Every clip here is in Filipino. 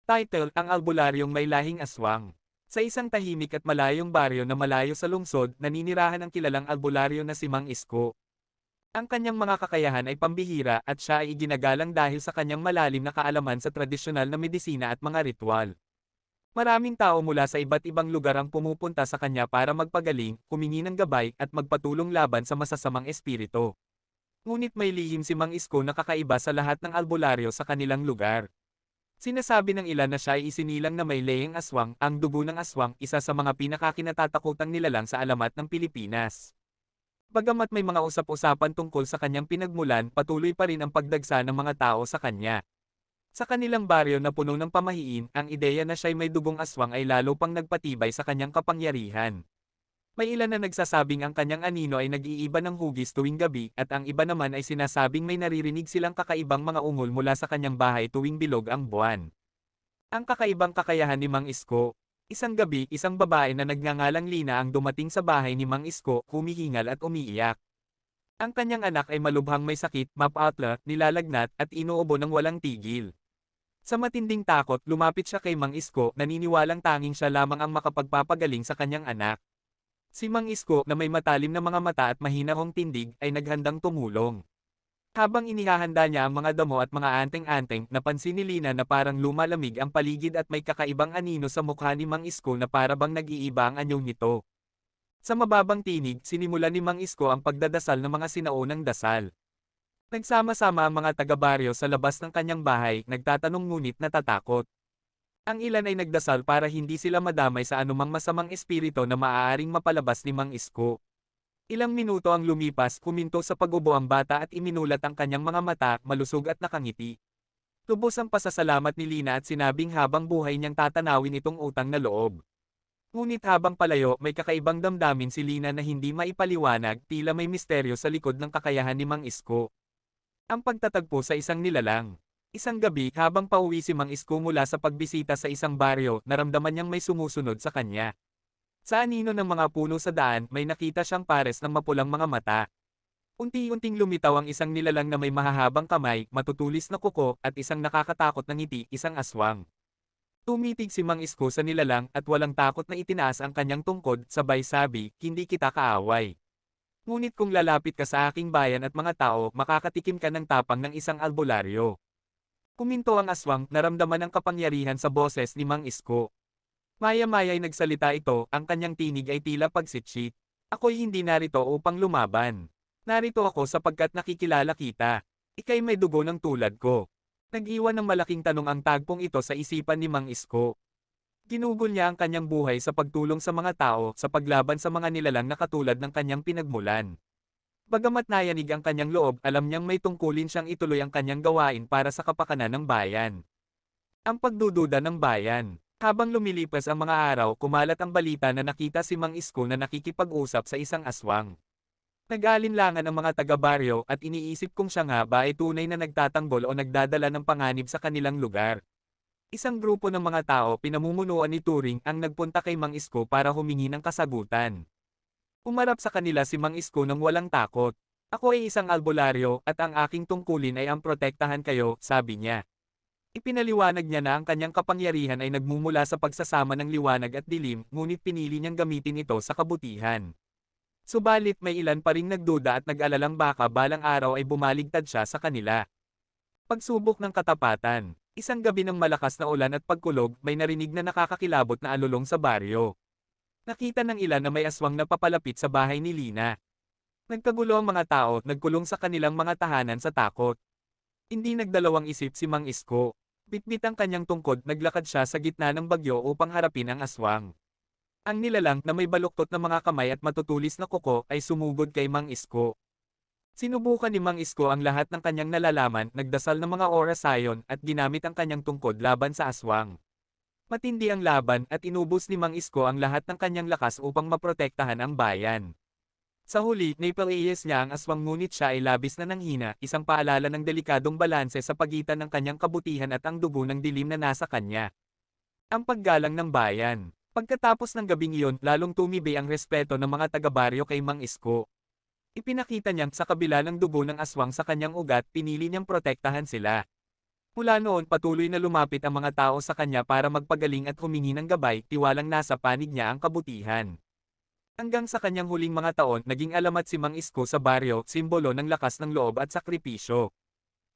Title, ang albularyong may lahing aswang. Sa isang tahimik at malayong baryo na malayo sa lungsod, naninirahan ang kilalang albularyo na si Mang Isko. Ang kanyang mga kakayahan ay pambihira at siya ay iginagalang dahil sa kanyang malalim na kaalaman sa tradisyonal na medisina at mga ritual. Maraming tao mula sa iba't ibang lugar ang pumupunta sa kanya para magpagaling, humingi ng gabay, at magpatulong laban sa masasamang espiritu. Ngunit may lihim si Mang Isko na kakaiba sa lahat ng albularyo sa kanilang lugar. Sinasabi ng ilan na siya ay isinilang na may leheng aswang, ang dugo ng aswang, isa sa mga pinakakinatatakutang nilalang sa alamat ng Pilipinas. Bagamat may mga usap-usapan tungkol sa kanyang pinagmulan, patuloy pa rin ang pagdagsa ng mga tao sa kanya. Sa kanilang baryo na puno ng pamahiin, ang ideya na siya'y may dugong aswang ay lalo pang nagpatibay sa kanyang kapangyarihan. May ilan na nagsasabing ang kanyang anino ay nag-iiba ng hugis tuwing gabi, at ang iba naman ay sinasabing may naririnig silang kakaibang mga ungol mula sa kanyang bahay tuwing bilog ang buwan. Ang kakaibang kakayahan ni Mang Isko. Isang gabi, isang babae na nagngangalang Lina ang dumating sa bahay ni Mang Isko, humihingal at umiiyak. Ang kanyang anak ay malubhang may sakit, mapatla, nilalagnat, at inuubo ng walang tigil. Sa matinding takot, lumapit siya kay Mang Isko, naniniwalang tanging siya lamang ang makapagpapagaling sa kanyang anak. Si Mang Isko, na may matalim na mga mata at mahinahong tindig, ay naghandang tumulong. Habang inihahanda niya ang mga damo at mga anteng-anteng, napansin ni Lina na parang lumalamig ang paligid at may kakaibang anino sa mukha ni Mang Isko na para bang nag-iiba ang anyo nito. Sa mababang tinig, sinimulan ni Mang Isko ang pagdadasal ng mga sinaunang dasal. Nagsama-sama ang mga taga-baryo sa labas ng kanyang bahay, nagtatanong ngunit natatakot. Ang ilan ay nagdasal para hindi sila madamay sa anumang masamang espiritu na maaaring mapalabas ni Mang Isko. Ilang minuto ang lumipas, huminto sa pag-ubo ang bata at iminulat ang kanyang mga mata, malusog at nakangiti. Lubos ang pasasalamat ni Lina at sinabing habang buhay niyang tatanawin itong utang na loob. Ngunit habang palayo, may kakaibang damdamin si Lina na hindi maipaliwanag, tila may misteryo sa likod ng kakayahan ni Mang Isko. Ang pagtatagpo sa isang nilalang. Isang gabi, habang pauwi si Mang Isko mula sa pagbisita sa isang baryo, naramdaman niyang may sumusunod sa kanya. Sa anino ng mga puno sa daan, may nakita siyang pares ng mapulang mga mata. Unti-unting lumitaw ang isang nilalang na may mahahabang kamay, matutulis na kuko, at isang nakakatakot na ngiti, isang aswang. Tumitig si Mang Isko sa nilalang, at walang takot na itinaas ang kanyang tungkod, sabay sabi, "Hindi kita kaaway. Ngunit kung lalapit ka sa aking bayan at mga tao, makakatikim ka ng tapang ng isang albularyo." Kuminto ang aswang, naramdaman ang kapangyarihan sa boses ni Mang Isko. Maya-maya'y nagsalita ito, ang kanyang tinig ay tila pagsitsit. "Ako'y hindi narito upang lumaban. Narito ako sapagkat nakikilala kita. Ika'y may dugo ng tulad ko." Nag-iwan ng malaking tanong ang tagpong ito sa isipan ni Mang Isko. Ginugol niya ang kanyang buhay sa pagtulong sa mga tao, sa paglaban sa mga nilalang na katulad ng kanyang pinagmulan. Bagamat nayanig ang kanyang loob, alam niyang may tungkulin siyang ituloy ang kanyang gawain para sa kapakanan ng bayan. Ang pagdududa ng bayan. Habang lumilipas ang mga araw, kumalat ang balita na nakita si Mang Isko na nakikipag-usap sa isang aswang. Nag-aalinlangan ang mga taga-baryo at iniisip kung siya nga ba ay tunay na nagtatanggol o nagdadala ng panganib sa kanilang lugar. Isang grupo ng mga tao pinamumunuan ni Turing ang nagpunta kay Mang Isko para humingi ng kasagutan. Umarap sa kanila si Mang Isko nang walang takot. "Ako ay isang albularyo, at ang aking tungkulin ay ang protektahan kayo," sabi niya. Ipinaliwanag niya na ang kanyang kapangyarihan ay nagmumula sa pagsasama ng liwanag at dilim, ngunit pinili niyang gamitin ito sa kabutihan. Subalit may ilan pa ring nagduda at nag-alalang baka balang araw ay bumaligtad siya sa kanila. Pagsubok ng katapatan. Isang gabi ng malakas na ulan at pagkulog, may narinig na nakakakilabot na alulong sa baryo. Nakita ng ilan na may aswang na papalapit sa bahay ni Lina. Nagkagulo ang mga tao, nagkulong sa kanilang mga tahanan sa takot. Hindi nagdalawang isip si Mang Isko. Bitbit ang kanyang tungkod, naglakad siya sa gitna ng bagyo upang harapin ang aswang. Ang nilalang, na may baluktot na mga kamay at matutulis na kuko, ay sumugod kay Mang Isko. Sinubukan ni Mang Isko ang lahat ng kanyang nalalaman, nagdasal ng mga oras sayon, at ginamit ang kanyang tungkod laban sa aswang. Matindi ang laban, at inubos ni Mang Isko ang lahat ng kanyang lakas upang maprotektahan ang bayan. Sa huli, naipalaiyas niya ang aswang ngunit siya ay labis na nanghina, isang paalala ng delikadong balanse sa pagitan ng kanyang kabutihan at ang dugo ng dilim na nasa kanya. Ang paggalang ng bayan. Pagkatapos ng gabing iyon, lalong tumibay ang respeto ng mga taga-baryo kay Mang Isko. Ipinakita niyang sa kabila ng dugo ng aswang sa kanyang ugat, pinili niyang protektahan sila. Mula noon patuloy na lumapit ang mga tao sa kanya para magpagaling at humingi ng gabay, tiwalang nasa panig niya ang kabutihan. Hanggang sa kanyang huling mga taon, naging alamat si Mang Isko sa baryo, simbolo ng lakas ng loob at sakripisyo.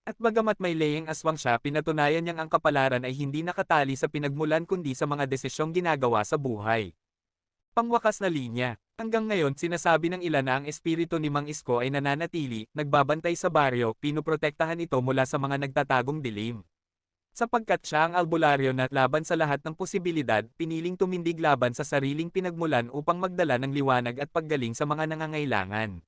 At bagamat may leyeng aswang siya, pinatunayan niyang ang kapalaran ay hindi nakatali sa pinagmulan kundi sa mga desisyong ginagawa sa buhay. Pangwakas na linya. Hanggang ngayon sinasabi ng ilan na ang espiritu ni Mang Isko ay nananatili, nagbabantay sa baryo, pinoprotektahan ito mula sa mga nagtatagong dilim. Sapagkat siya ang albularyo na laban sa lahat ng posibilidad, piniling tumindig laban sa sariling pinagmulan upang magdala ng liwanag at paggaling sa mga nangangailangan.